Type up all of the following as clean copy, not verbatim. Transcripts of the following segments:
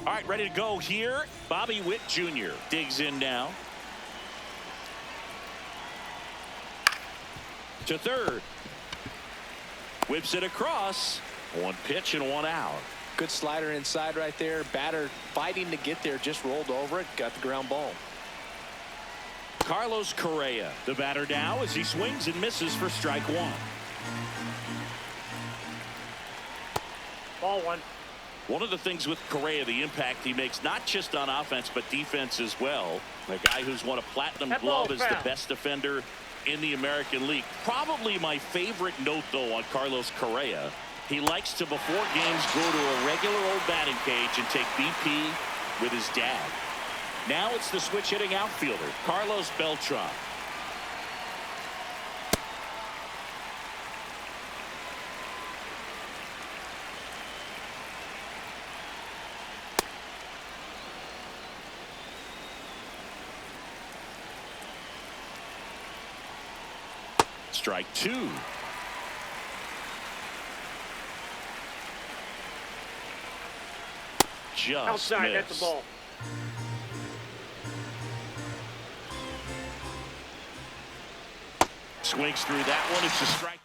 All right, ready to go here. Bobby Witt Jr. digs in now. To third. Whips it across. One pitch and one out. Good slider inside right there. Batter fighting to get there. Just rolled over it. Got the ground ball. Carlos Correa, the batter now as he swings and misses for strike one. Ball one. One of the things with Correa, the impact he makes, not just on offense, but defense as well. A guy who's won a platinum glove as the best defender in the American League. Probably my favorite note, though, on Carlos Correa. He likes to, before games, go to a regular old batting cage and take BP with his dad. Now it's the switch hitting outfielder, Carlos Beltran. Strike two. Just outside, missed. that's the ball. Swings through that one. It's a strikeout.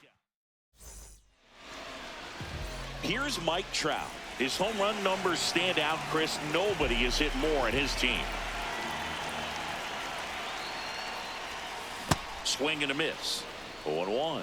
Here's Mike Trout. His home run numbers stand out, Chris. Nobody has hit more in his team. Swing and a miss. 0-1.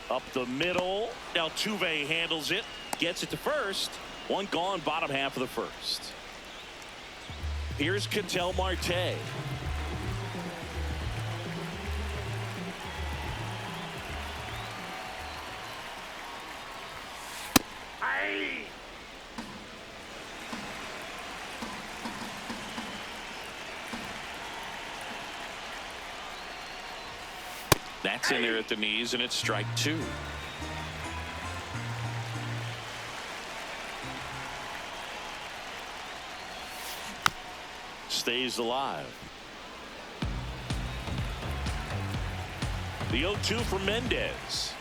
Up the middle. Altuve handles it. Gets it to first. One gone, bottom half of the first. Here's Ketel Marte. That's in there at the knees, and it's strike two. Stays alive. The 0-2 for Mendez.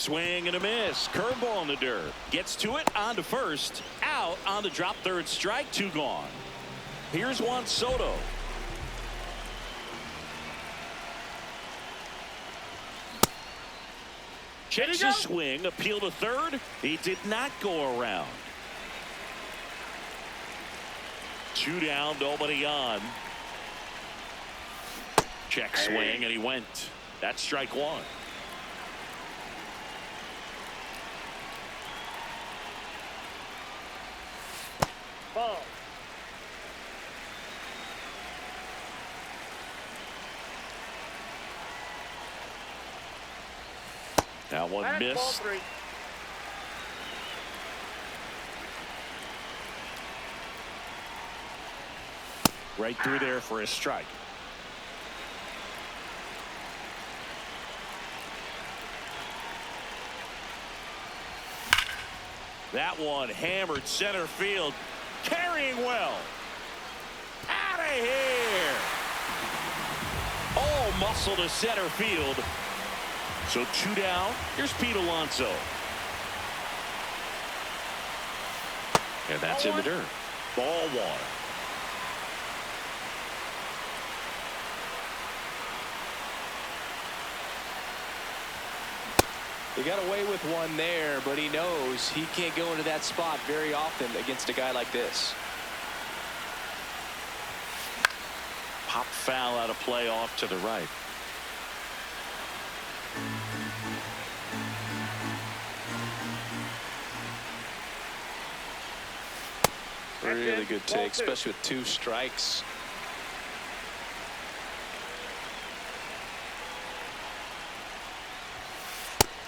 Swing and a miss. Curveball in the dirt. Gets to it. On to first. Out on the drop third. Strike two gone. Here's Juan Soto. Checks his swing. Appeal to third. He did not go around. Two down. Nobody on. Check swing and he went. That's strike one. Ball. That one missed. Ball three. Right through there for a strike. That one hammered center field. Carrying well. Out of here. All muscle to center field. So two down. Here's Pete Alonso. And that's in the dirt. Ball one. He got away with one there, but he knows he can't go into that spot very often against a guy like this. Pop foul out of play off to the right. Really good take, especially with two strikes.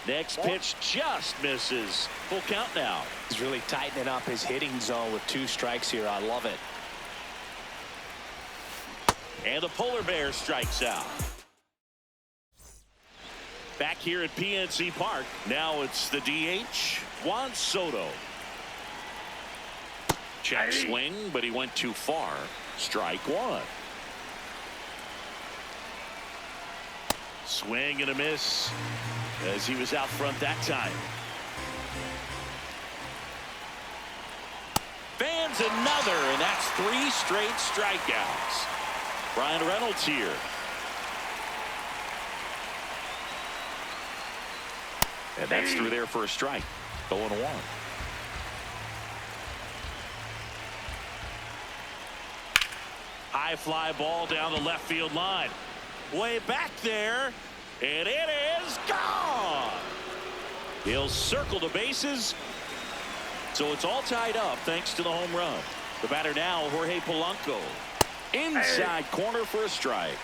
Next pitch just misses. Full count now. He's really tightening up his hitting zone with two strikes here. I love it. And the polar bear strikes out. Back here at PNC Park, now it's the DH, Juan Soto. Check swing, but he went too far. Strike one. Swing and a miss as he was out front that time. Fans another, and that's 3 straight strikeouts. Brian Reynolds here. And that's through there for a strike. 0-1. High fly ball down the left field line. Way back there, and it is gone. He'll circle the bases. So it's all tied up thanks to the home run. The batter now, Jorge Polanco. Inside corner for a strike.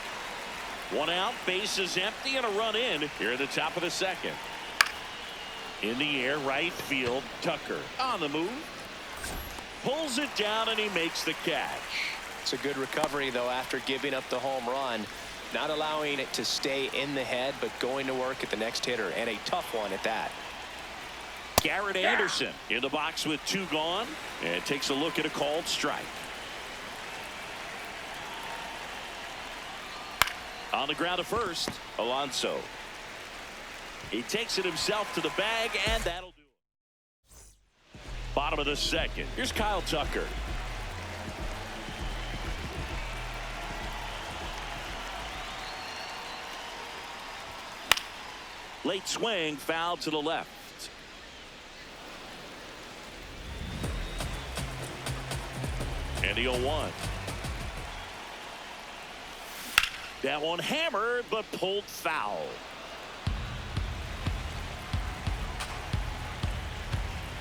1 out, bases empty, and a run in here at the top of the second. In the air, right field, Tucker on the move. Pulls it down, and he makes the catch. It's a good recovery, though, after giving up the home run. Not allowing it to stay in the head, but going to work at the next hitter, and a tough one at that. Garrett Anderson in the box with 2 gone, and takes a look at a called strike. On the ground to first, Alonso. He takes it himself to the bag, and that'll do it. Bottom of the second. Here's Kyle Tucker. Late swing, foul to the left. And the 0-1. That one hammered, but pulled foul.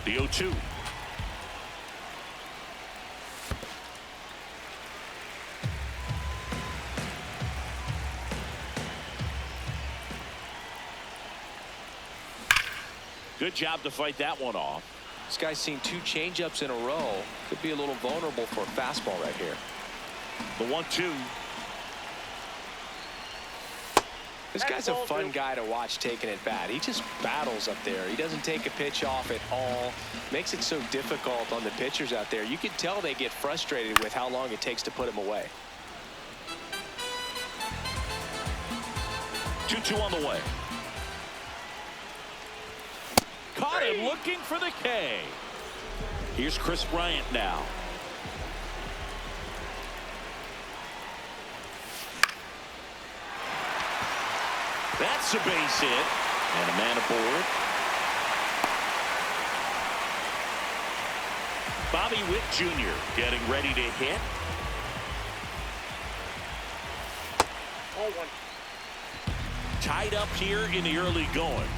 The 0-2. Good job to fight that one off. This guy's seen 2 changeups in a row. Could be a little vulnerable for a fastball right here. The 1-2. This guy's a fun guy to watch taking it bat. He just battles up there. He doesn't take a pitch off at all. Makes it so difficult on the pitchers out there. You can tell they get frustrated with how long it takes to put him away. 2-2 on the way. Caught him looking for the K. Here's Chris Bryant now. That's a base hit. And a man aboard. Bobby Witt Jr. getting ready to hit. 0-1. Tied up here in the early going.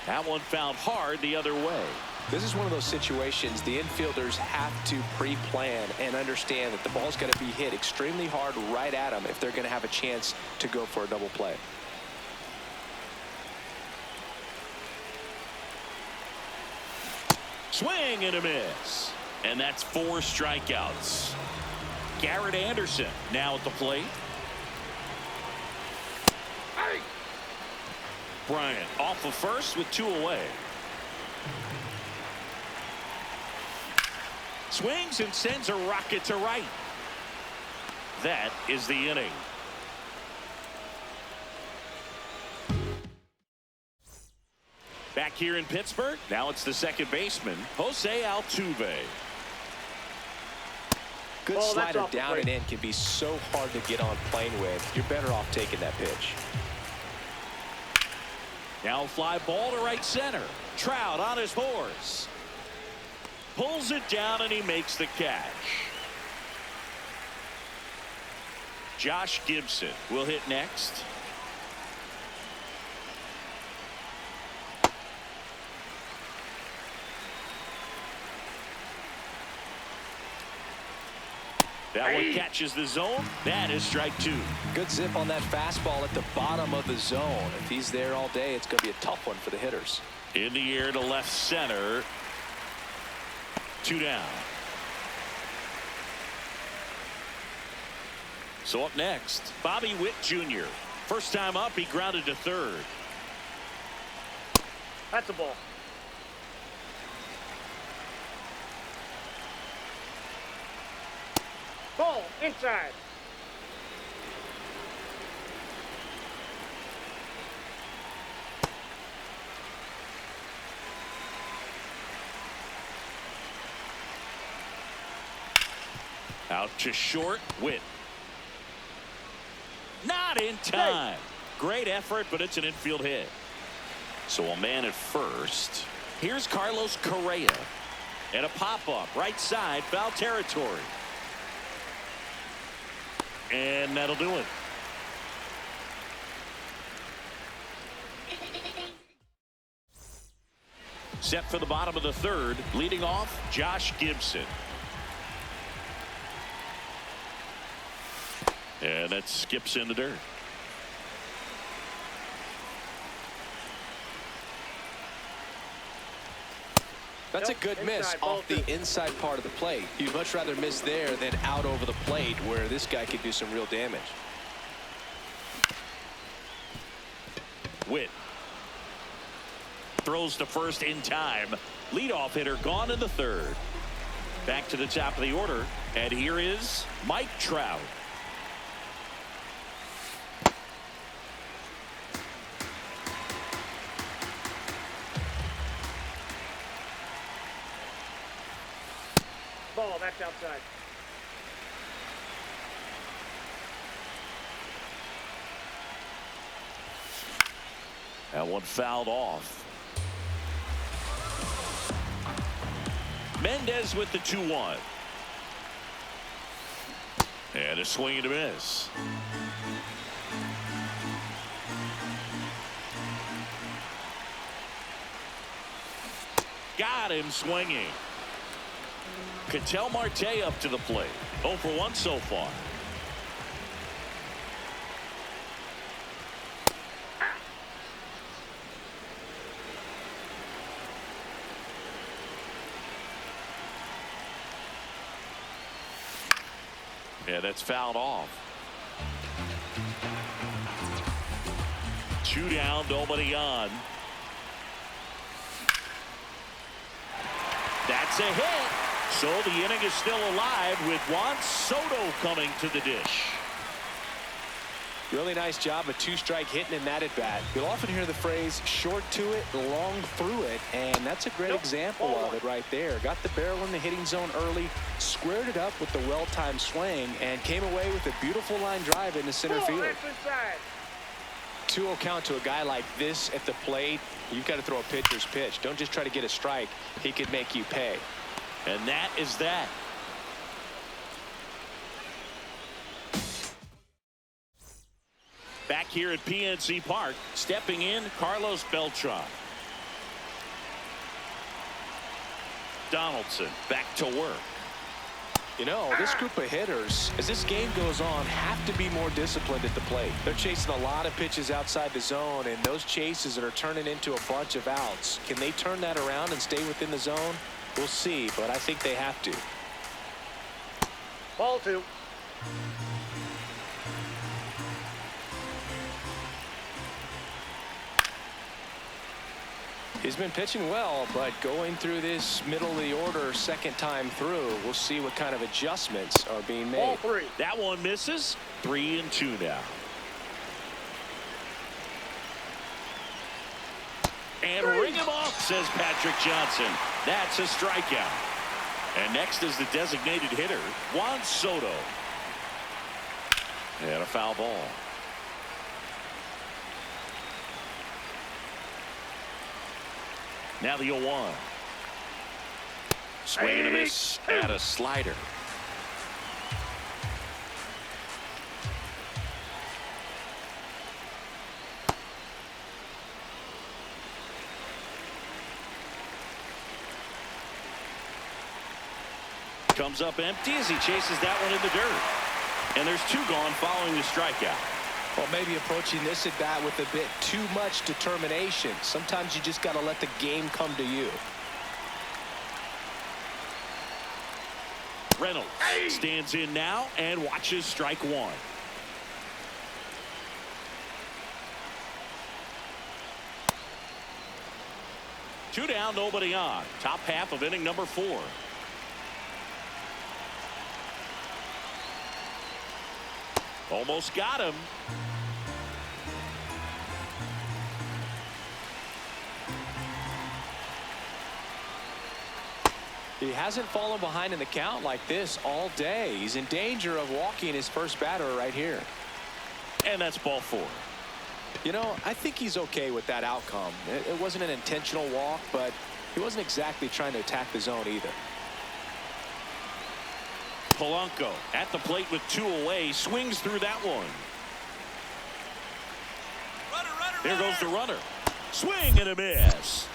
That one found hard the other way. This is one of those situations the infielders have to pre-plan and understand that the ball's going to be hit extremely hard right at them if they're going to have a chance to go for a double play. Swing and a miss. And that's 4 strikeouts. Garrett Anderson now at the plate. Bryant off of first with 2 away. Swings and sends a rocket to right. That is the inning. Back here in Pittsburgh, now it's the second baseman, Jose Altuve. Good slider down and in can be so hard to get on plane with. You're better off taking that pitch. Now fly ball to right center. Trout on his horse. Pulls it down and he makes the catch. Josh Gibson will hit next. That one catches the zone. That is strike 2. Good zip on that fastball at the bottom of the zone. If he's there all day, it's going to be a tough one for the hitters. In the air to left center. 2 down. So up next, Bobby Witt Jr. First time up, he grounded to third. That's a ball. Ball inside. Out to short, Witt. Not in time. Great effort, but it's an infield hit. So a man at first. Here's Carlos Correa. And a pop-up, right side, foul territory. And that'll do it. Set for the bottom of the third, leading off, Josh Gibson. And that skips in the dirt. That's a good miss off the inside part of the plate. You'd much rather miss there than out over the plate, where this guy could do some real damage. Witt throws to first in time. Leadoff hitter gone in the third. Back to the top of the order, and here is Mike Trout. Ball, that's outside. That one fouled off. Mendez with the 2-1. And a swing and a miss. Got him swinging. Ketel Marte up to the plate. 0 for 1 so far. Yeah, that's fouled off. 2 down, nobody on. That's a hit. So the inning is still alive with Juan Soto coming to the dish. Really nice job of 2-strike hitting in that at bat. You'll often hear the phrase short to it, long through it, and that's a great example of it right there. Got the barrel in the hitting zone early, squared it up with the well-timed swing, and came away with a beautiful line drive into center field. 2-0 count to a guy like this at the plate. You've got to throw a pitcher's pitch. Don't just try to get a strike. He could make you pay. And that is that. Back here at PNC Park, stepping in, Carlos Beltran. Donaldson back to work. You know, this group of hitters, as this game goes on, have to be more disciplined at the plate. They're chasing a lot of pitches outside the zone, and those chases that are turning into a bunch of outs. Can they turn that around and stay within the zone? We'll see, but I think they have to. Ball 2. He's been pitching well, but going through this middle of the order second time through, we'll see what kind of adjustments are being made. Ball 3. That one misses. 3-2 now. And ring him off, says Patrick Johnson. That's a strikeout. And next is the designated hitter, Juan Soto. And a foul ball. Now the 0-1. Swing and a miss at a slider. Comes up empty as he chases that one in the dirt. And there's 2 gone following the strikeout. Well, maybe approaching this at bat with a bit too much determination. Sometimes you just got to let the game come to you. Reynolds stands in now and watches strike 1. 2 down, nobody on. Top half of inning number 4. Almost got him. He hasn't fallen behind in the count like this all day. He's in danger of walking his first batter right here. And that's ball 4. You know, I think he's okay with that outcome. It wasn't an intentional walk, but he wasn't exactly trying to attack the zone either. Polanco at the plate with 2 away, swings through that one. Here goes the runner. Swing and a miss.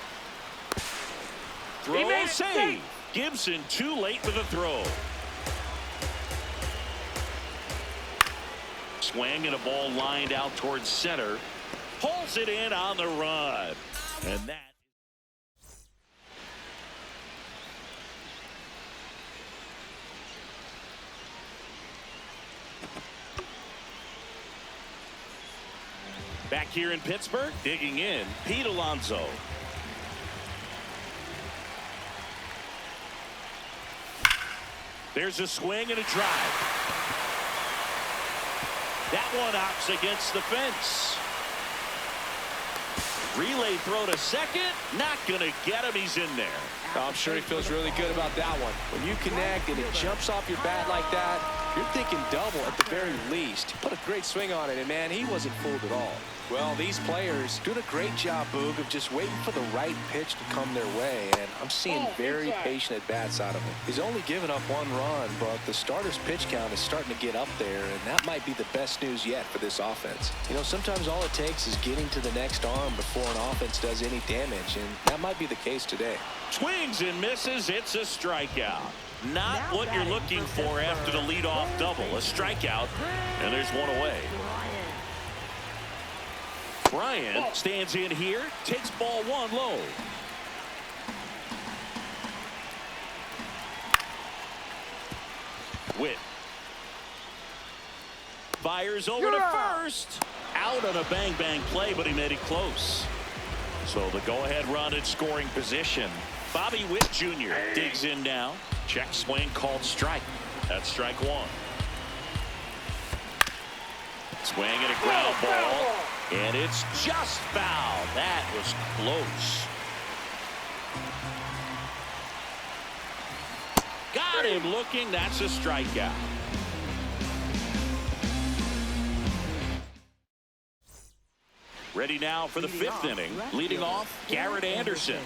Throw save. Gibson too late with a throw. Swing and a ball lined out towards center. Pulls it in on the run. And that. Back here in Pittsburgh, digging in, Pete Alonso. There's a swing and a drive. That one hops against the fence. Relay throw to second. Not going to get him. He's in there. I'm sure he feels really good about that one. When you connect and it jumps off your bat like that, you're thinking double at the very least. Put a great swing on it, and man, he wasn't fooled at all. Well, these players doing a great job, Boog, of just waiting for the right pitch to come their way, and I'm seeing very patient at-bats out of him. He's only given up 1 run, but the starter's pitch count is starting to get up there, and that might be the best news yet for this offense. You know, sometimes all it takes is getting to the next arm before an offense does any damage, and that might be the case today. Swings and misses. It's a strikeout. Not what you're looking for after the leadoff double. A strikeout, and there's 1 away. Bryant stands in here, takes ball 1 low. Witt fires over to first. Out on a bang-bang play, but he made it close. So the go-ahead run in scoring position. Bobby Witt Jr. digs in now. Check swing called strike. That's strike 1. Swing and a ground ball. And it's just foul. That was close. Got him looking. That's a strikeout. Ready now for the 5th inning. Leading off, Garrett Anderson.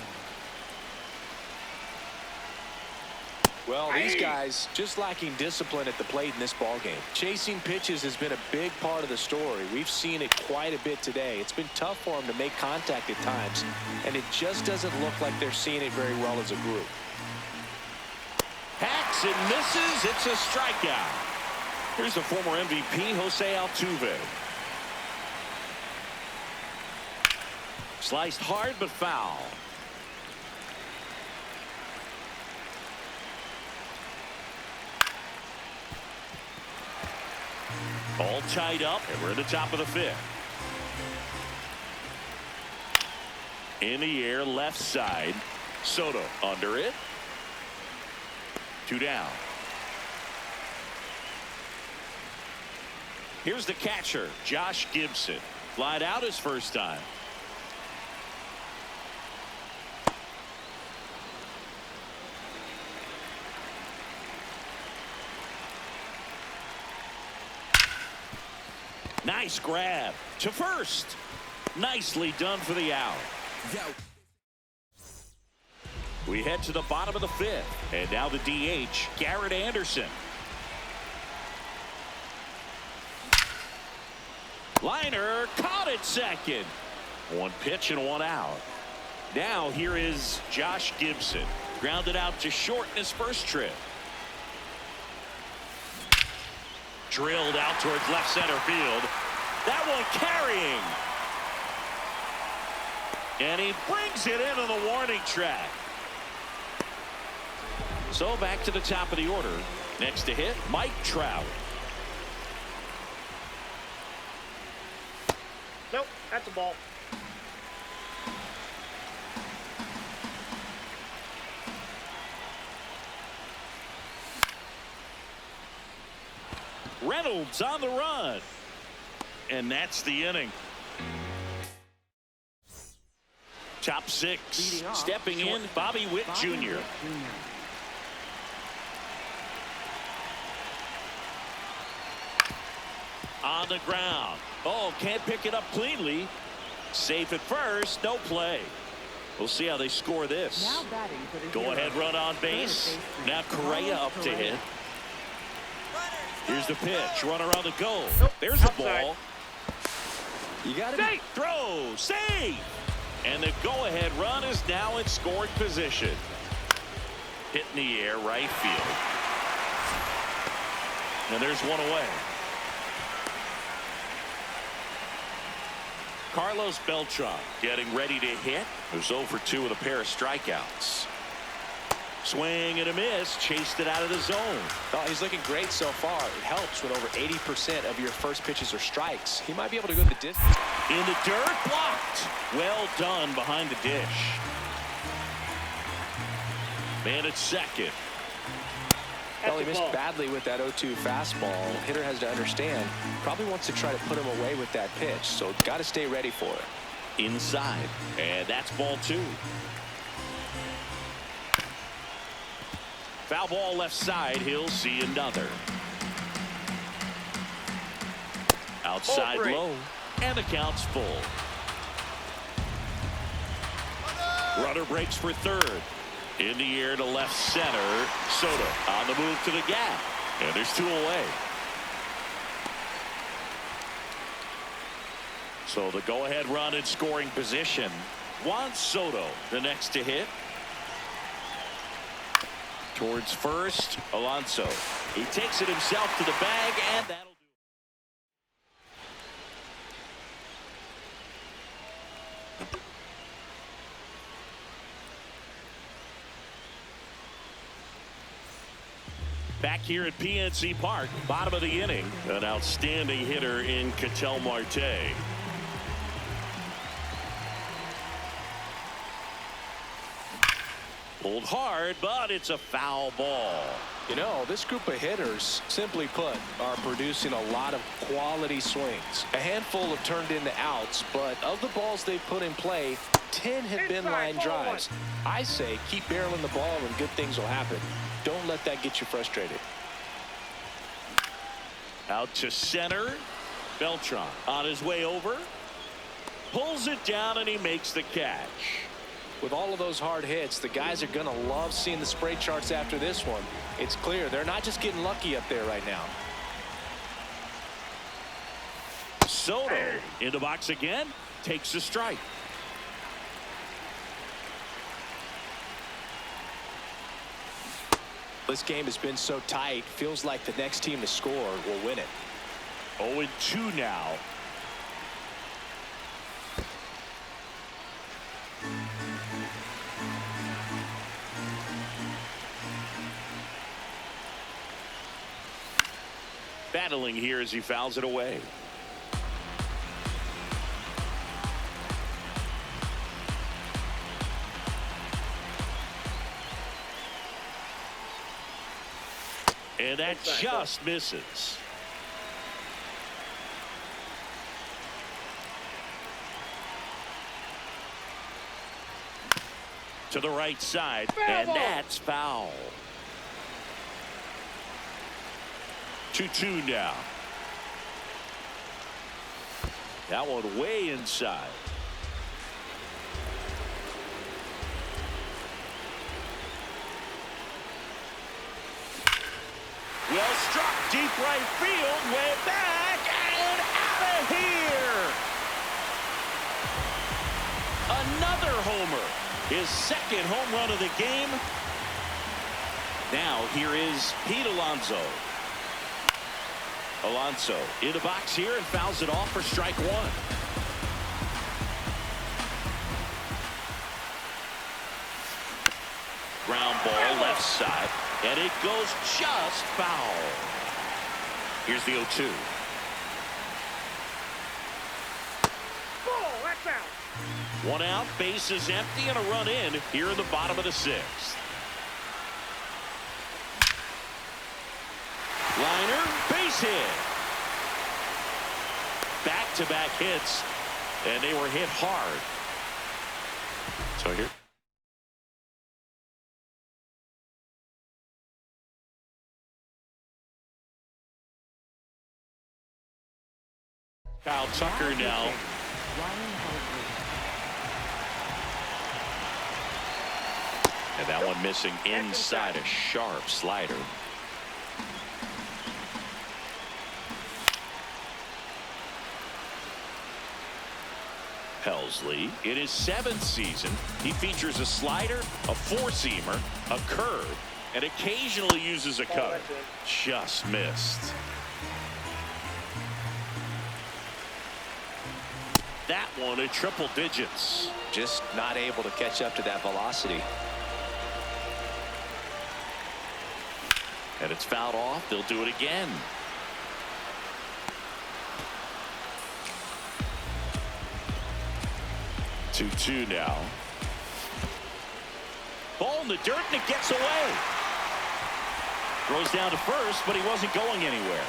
Well, these guys just lacking discipline at the plate in this ballgame. Chasing pitches has been a big part of the story. We've seen it quite a bit today. It's been tough for them to make contact at times, and it just doesn't look like they're seeing it very well as a group. Hacks and misses. It's a strikeout. Here's the former MVP, Jose Altuve. Sliced hard but foul. All tied up, and we're at the top of the 5th. In the air, left side. Soto under it. 2 down. Here's the catcher, Josh Gibson. Flied out his first time. Nice grab to first. Nicely done for the out. We head to the bottom of the 5th. And now the DH, Garrett Anderson. Liner caught at second. 1 pitch and 1 out. Now here is Josh Gibson. Grounded out to short in his first trip. Drilled out towards left center field. That one carrying. And he brings it in on the warning track. So back to the top of the order. Next to hit, Mike Trout. Nope, that's a ball. Reynolds on the run. And that's the inning. Top six. Stepping in, Bobby Witt Jr. On the ground. Oh, can't pick it up cleanly. Safe at first. No play. We'll see how they score this. Go ahead run on base. Now Correa up to hit. Here's the pitch. Runner on the go. There's the ball. You got it. Throw. Save. And the go-ahead run is now in scoring position. Hit in the air, right field. And there's one away. Carlos Beltran getting ready to hit. There's 0 for 2 with a pair of strikeouts. Swing and a miss. Chased it out of the zone. Oh, he's looking great so far. It helps when over 80% of your first pitches are strikes. He might be able to go the distance. In the dirt, blocked. Well done behind the dish. Man at second. Well, he missed badly with that 0-2 fastball. Hitter has to understand. Probably wants to try to put him away with that pitch. So got to stay ready for it. Inside. And that's ball 2. Foul ball left side. He'll see another. Outside low. And the count's full. Runner breaks for third. In the air to left center. Soto on the move to the gap. And there's 2 away. So the go-ahead run in scoring position. Juan Soto, the next to hit. Towards first, Alonso. He takes it himself to the bag, and that'll do it. Back here at PNC Park, bottom of the inning, an outstanding hitter in Ketel Marte. Pulled hard, but it's a foul ball. You know, this group of hitters, simply put, are producing a lot of quality swings. A handful have turned into outs, but of the balls they've put in play, 10 have been line drives. I say keep barreling the ball and good things will happen. Don't let that get you frustrated. Out to center. Beltran on his way over. Pulls it down and he makes the catch. With all of those hard hits, the guys are going to love seeing the spray charts after this one. It's clear they're not just getting lucky up there right now. Soto in the box again. Takes a strike. This game has been so tight. Feels like the next team to score will win it. 0-2 now. Battling here as he fouls it away. And that just misses. To the right side, and that's foul. 2-2 now. That one way inside. Well struck, deep right field, way back and out of here. Another homer, his second home run of the game. Now here is Pete Alonso. Alonso in the box here and fouls it off for strike 1. Ground ball left side, and it goes just foul. Here's the 0-2. Ball, that's out. 1 out, base is empty, and a run in here in the bottom of the 6th. Liner, base hit. Back-to-back hits, and they were hit hard. So here. Kyle Tucker now. And that one missing inside, a sharp slider. Helsley, in his 7th season, he features a slider, a four-seamer, a curve, and occasionally uses a cutter. Just missed. That one at triple digits. Just not able to catch up to that velocity. And it's fouled off. They'll do it again. Two now. Ball in the dirt, and it gets away. Throws down to first, but he wasn't going anywhere.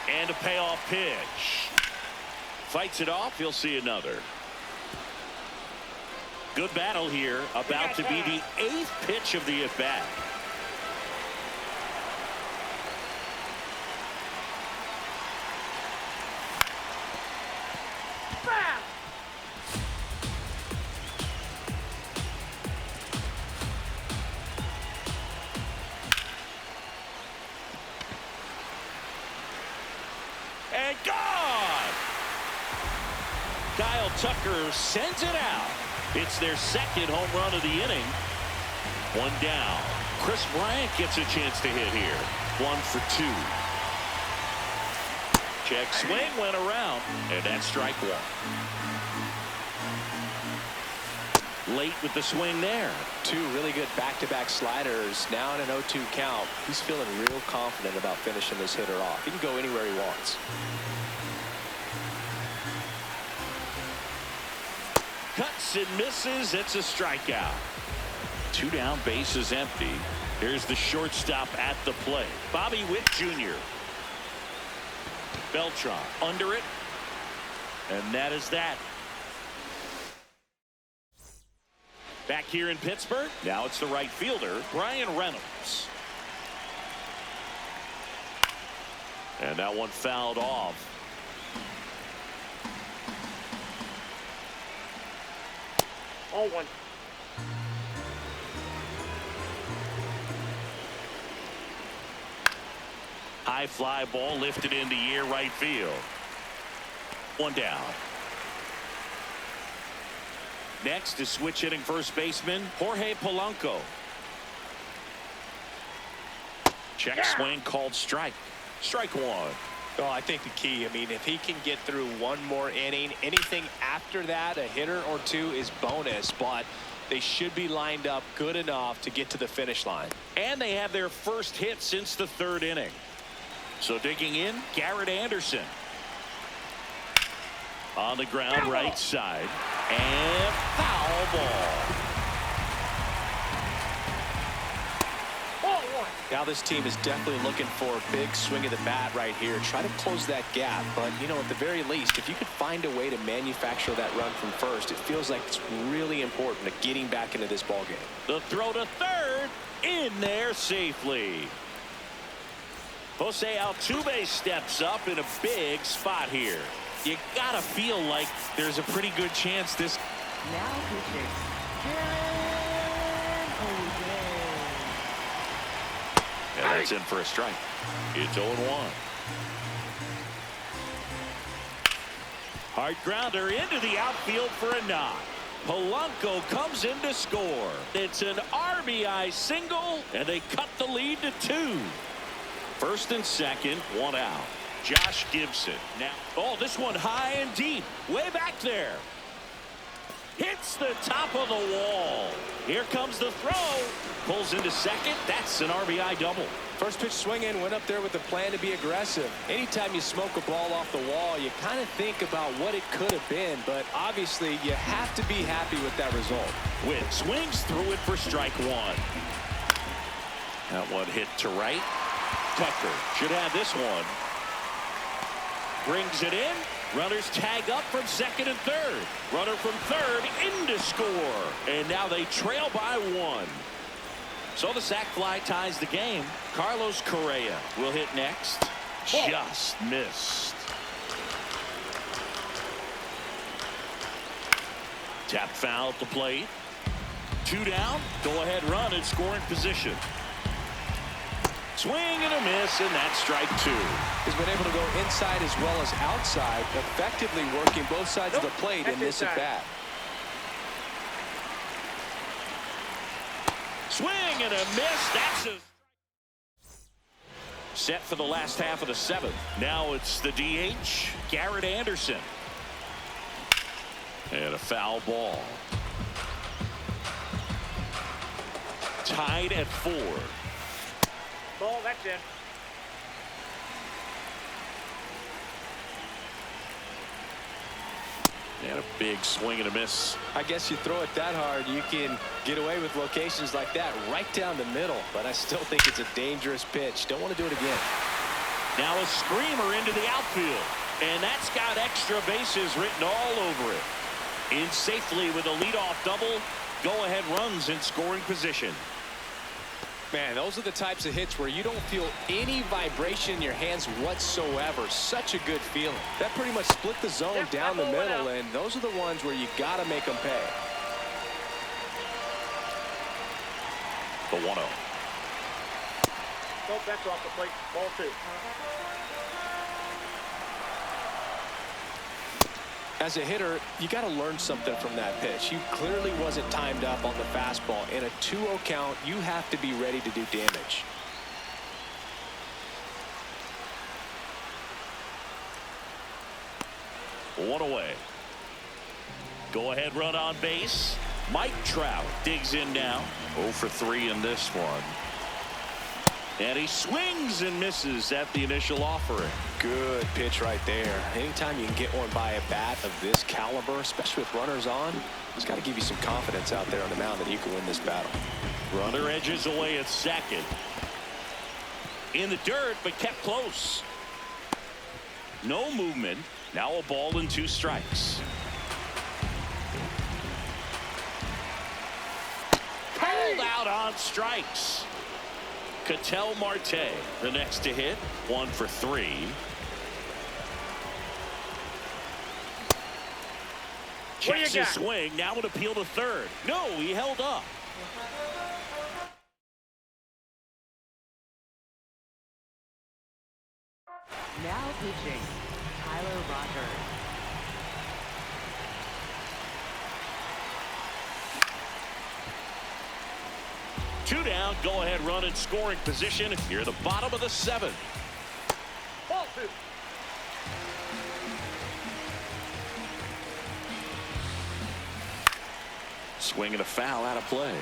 And a payoff pitch. Fights it off. He'll see another. Good battle here. About to be the 8th pitch of the at-bat. And gone! Kyle Tucker sends it out. It's their 2nd home run of the inning. One down. Chris Bryant gets a chance to hit here. 1 for 2. Check swing went around, and that's strike 1. Late with the swing there. 2 really good back-to-back sliders. Now in an 0-2 count. He's feeling real confident about finishing this hitter off. He can go anywhere he wants. Cuts and misses. It's a strikeout. 2 down, bases empty. Here's the shortstop at the plate. Bobby Witt Jr. Beltran under it. And that is that. Back here in Pittsburgh, now it's the right fielder, Brian Reynolds. And that one fouled off. Oh, 1. High fly ball lifted into near right field. 1 down. Next is switch hitting first baseman Jorge Polanco. Check swing called strike. Strike 1. Oh, I think the key, I mean, if he can get through one more inning, anything after that, a hitter or 2 is bonus, but they should be lined up good enough to get to the finish line. And they have their first hit since the 3rd inning. So digging in, Garrett Anderson. On the ground, right side. And foul ball. Now this team is definitely looking for a big swing of the bat right here. Try to close that gap. But, you know, at the very least, if you could find a way to manufacture that run from first, it feels like it's really important to getting back into this ball game. The throw to third. In there safely. Jose Altuve steps up in a big spot here. You gotta feel like there's a pretty good chance this. Now pitching. And that's in for a strike. It's 0-1. Hard grounder into the outfield for a knock. Polanco comes in to score. It's an RBI single, and they cut the lead to 2. First and second, 1 out. Josh Gibson. Now, oh, this one high and deep. Way back there. Hits the top of the wall. Here comes the throw. Pulls into second. That's an RBI double. First pitch swing in, went up there with a plan to be aggressive. Anytime you smoke a ball off the wall, you kind of think about what it could have been, but obviously you have to be happy with that result. Witt swings through it for strike one. That one hit to right. Tucker should have this one. Brings it in. Runners tag up from second and third. Runner from third in to score. And now they trail by one. So the sac fly ties the game. Carlos Correa will hit next. Just missed. Tap foul at the plate. 2 down. Go ahead run in scoring position. Swing and a miss, and that's strike 2. He's been able to go inside as well as outside, effectively working both sides of the plate in this at bat. Swing and a miss. That's a set for the last half of the 7th. Now it's the DH, Garrett Anderson. And a foul ball. Tied at 4. Ball, that's in. And a big swing and a miss. I guess you throw it that hard, you can get away with locations like that right down the middle. But I still think it's a dangerous pitch. Don't want to do it again. Now a screamer into the outfield. And that's got extra bases written all over it. In safely with a leadoff double. Go-ahead runs in scoring position. Man, those are the types of hits where you don't feel any vibration in your hands whatsoever. Such a good feeling. That pretty much split the zone down the middle, and those are the ones where you got to make them pay. The 1-0. Nope, that's off the plate. Ball 2. As a hitter, you got to learn something from that pitch. You clearly wasn't timed up on the fastball. In a 2-0 count, you have to be ready to do damage. One away. Go ahead run on base. Mike Trout digs in now. 0 for 3 in this one. And he swings and misses at the initial offering. Good pitch right there. Anytime you can get one by a bat of this caliber, especially with runners on, it's got to give you some confidence out there on the mound that you can win this battle. Runner edges away at second. In the dirt, but kept close. No movement. Now a ball and 2 strikes. Pulled out on strikes. Ketel Marte, the next to hit. 1 for 3. Checks his swing. Now an appeal to third. No, he held up. Now pitching, Tyler Rogers. Two down, go ahead run in scoring position. Here at the bottom of the 7th. Ball 2. Swing and a foul out of play.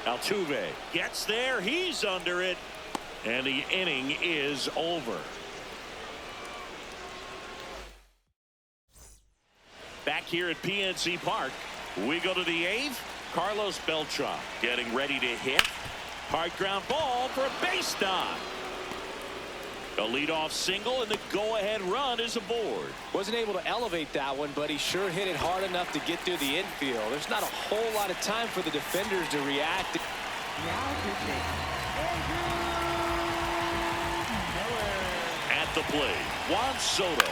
Altuve gets there. He's under it. And the inning is over. Back here at PNC Park, we go to the 8th. Carlos Beltran getting ready to hit. Hard ground ball for a base knock. A leadoff single, and the go-ahead run is aboard. Wasn't able to elevate that one, but he sure hit it hard enough to get through the infield. There's not a whole lot of time for the defenders to react. Now pitching, At the plate, Juan Soto.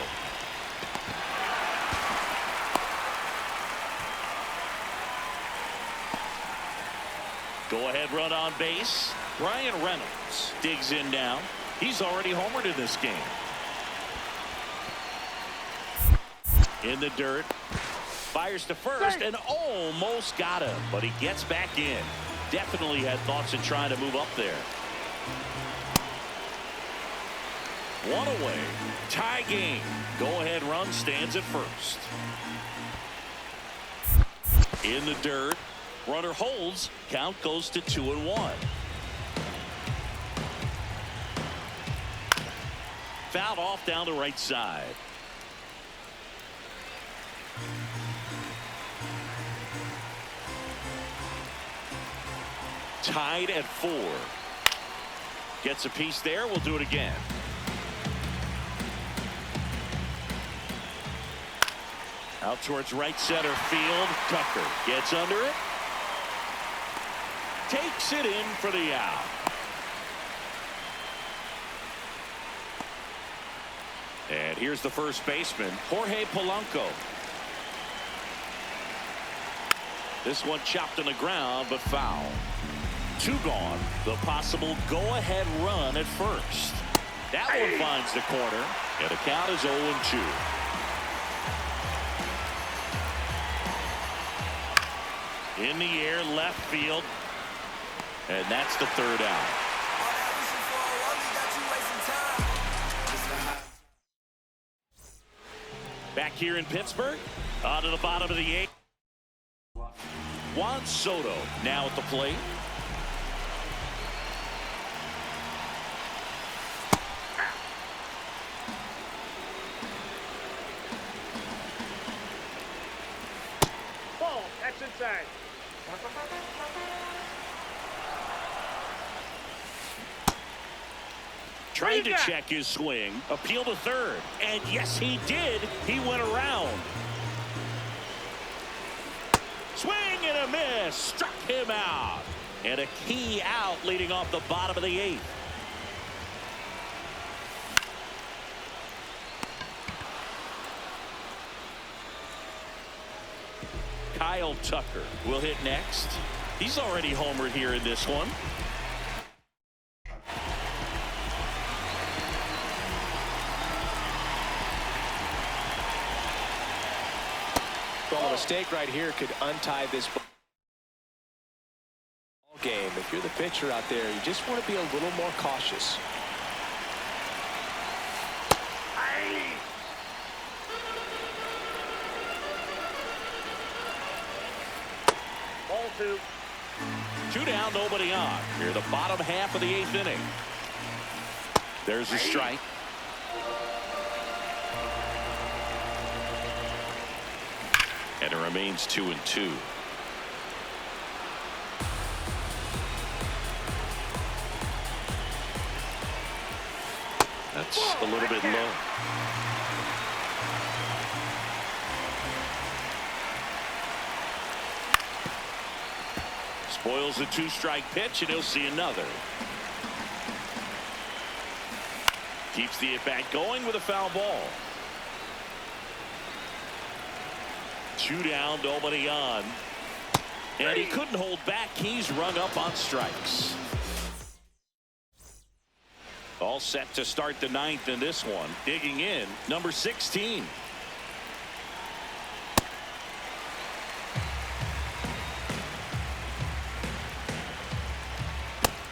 Go-ahead run on base. Brian Reynolds digs in now. He's already homered in this game. In the dirt. Fires to first and almost got him, but he gets back in. Definitely had thoughts of trying to move up there. One away. Tie game. Go-ahead run stands at first. In the dirt. Runner holds. Count goes to 2-1. Fouled off down the right side. Tied at 4. Gets a piece there. We'll do it again. Out towards right center field. Tucker gets under it. Takes it in for the out. And here's the first baseman, Jorge Polanco. This one chopped on the ground, but foul. 2 gone. The possible go-ahead run at first. That one finds the corner, and the count is 0-2. In the air, left field, and that's the 3rd out. Back here in Pittsburgh, on to the bottom of the 8th. Juan Soto now at the plate. Ball. That's inside. Trying to check his swing. Appeal to third. And yes, he did. He went around. Swing and a miss. Struck him out. And a key out leading off the bottom of the 8th. Kyle Tucker will hit next. He's already homered here in this one. Well, a mistake right here could untie this ball game. If you're the pitcher out there, you just want to be a little more cautious. Ball 2. 2 down, nobody on. Here, the bottom half of the 8th inning. There's a strike. And it remains 2-2. That's a little bit low. Spoils the 2-strike pitch, and he'll see another. Keeps the at-bat going with a foul ball. 2 down, nobody on. And he couldn't hold back. He's rung up on strikes. All set to start the 9th in this one. Digging in, number 16.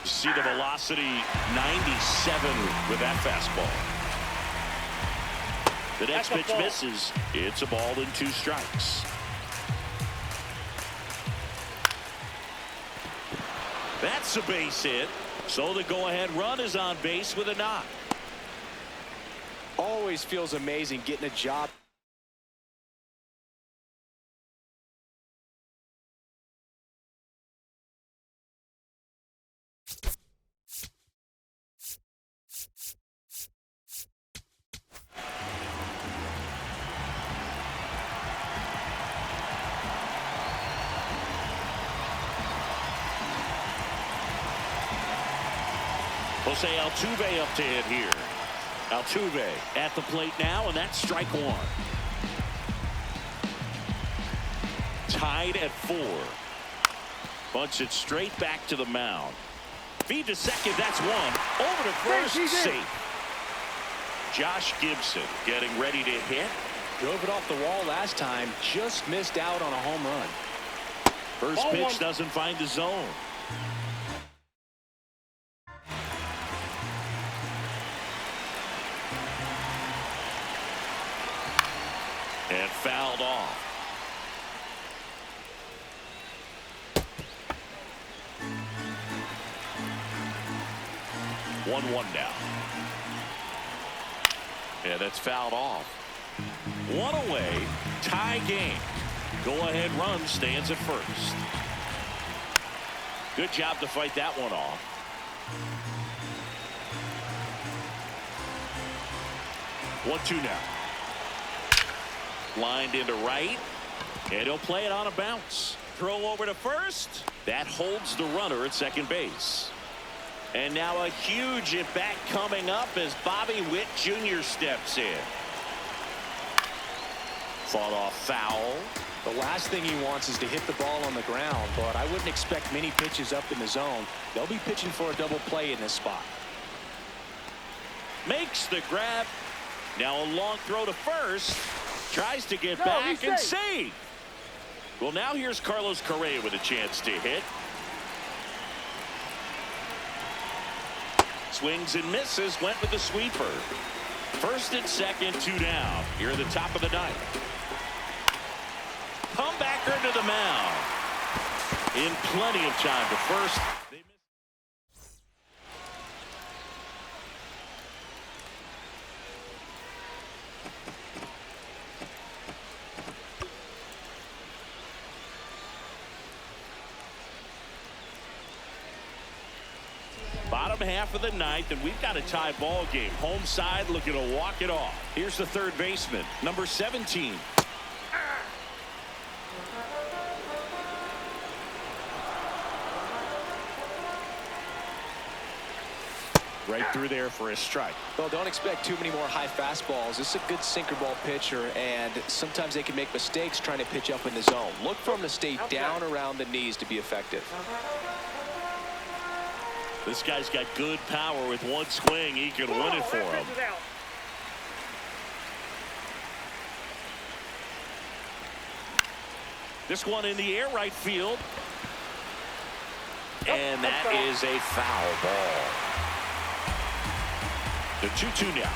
See the velocity, 97 with that fastball. The next pitch misses. It's a ball and 2 strikes. That's a base hit. So the go-ahead run is on base with a knock. Always feels amazing getting a job. Jose Altuve up to hit here. Altuve at the plate now, and that's strike 1. Tied at 4. Bunts it straight back to the mound. Feed to second, that's 1. Over to first, safe. Josh Gibson getting ready to hit. Drove it off the wall last time, just missed out on a home run. First pitch doesn't find the zone. And fouled off. One now. Yeah, that's fouled off. One away. Tie game. Go-ahead run stands at first. Good job to fight that one off. One-two now. Lined into right. And he'll play it on a bounce. Throw over to first. That holds the runner at second base. And now a huge at-bat coming up as Bobby Witt Jr. steps in. Fought off foul. The last thing he wants is to hit the ball on the ground, but I wouldn't expect many pitches up in the zone. They'll be pitching for a double play in this spot. Makes the grab. Now a long throw to first. Tries to get back and save. Well, now here's Carlos Correa with a chance to hit. Swings and misses. Went with the sweeper. First and second, 2 down. Here at the top of the ninth. Comebacker to the mound. In plenty of time to first. Bottom half of the ninth, and we've got a tie ball game. Home side looking to walk it off. Here's the third baseman, number 17. Right through there for a strike. Well, don't expect too many more high fastballs. This is a good sinker ball pitcher, and sometimes they can make mistakes trying to pitch up in the zone. Look for him to stay down around the knees to be effective. This guy's got good power. With one swing, he can win it for him. This one in the air, right field. And that is a foul ball. The 2-2 now.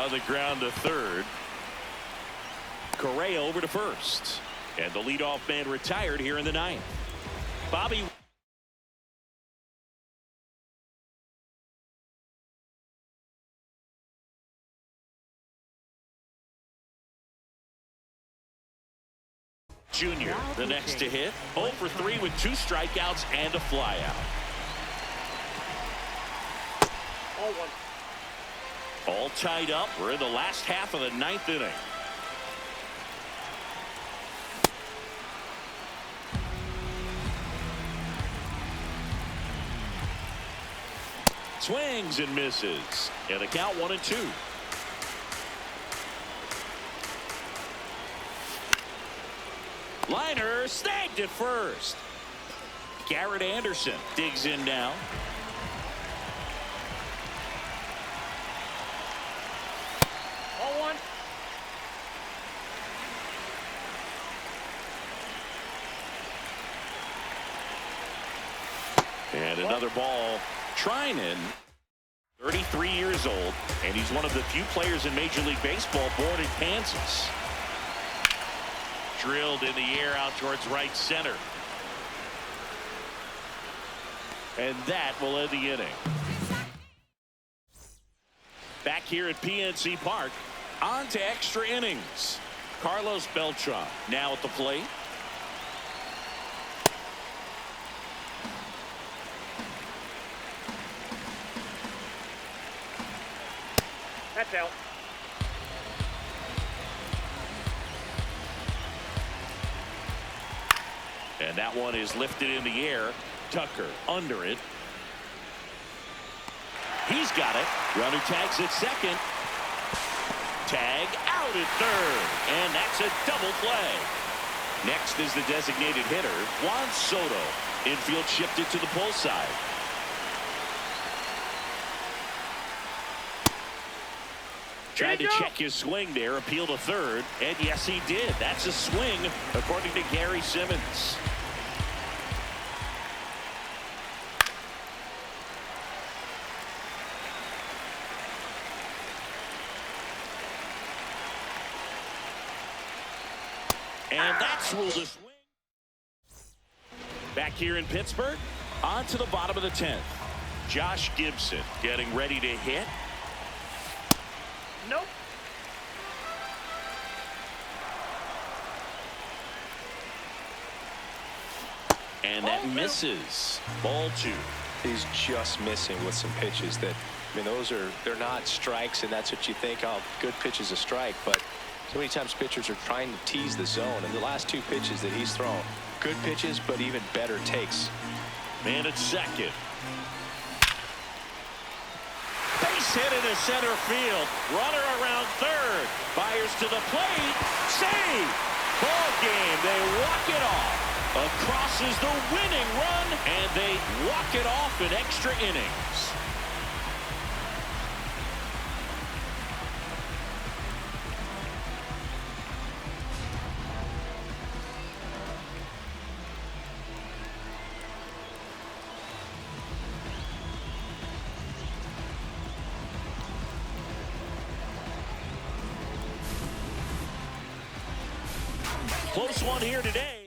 On the ground to third. Correa over to first. And the leadoff man retired here in the ninth. Bobby. Jr. the next to hit. 0 for 3 with 2 strikeouts and a flyout. All tied up. We're in the last half of the ninth inning. Swings and misses. And the count 1-2. Liner snagged at first. Garrett Anderson digs in now. Ball 1. And another ball. Trinan, 33 years old, and he's one of the few players in Major League Baseball born in Kansas. Drilled in the air out towards right center. And that will end the inning. Back here at PNC Park, on to extra innings. Carlos Beltran now at the plate. That's out. And that one is lifted in the air. Tucker under it. He's got it. Runner tags at second. Tag out at third. And that's a double play. Next is the designated hitter, Juan Soto. Infield shifted to the pull side. Tried to check his swing there, appeal to third, and yes, he did. That's a swing, according to Gary Simmons. And that's ruled a swing. Back here in Pittsburgh, on to the bottom of the 10th. Josh Gibson getting ready to hit. Nope. And that misses. Ball 2. He's just missing with some pitches that, I mean, they're not strikes, and that's what you think, oh, good pitch is a strike, but so many times pitchers are trying to tease the zone, and the last 2 pitches that he's thrown, good pitches, but even better takes. Man at second. Base hit into center field. Runner around third. Fires to the plate. Save. Ball game. They walk it off. Across is the winning run, and they walk it off in extra innings. Close one here today.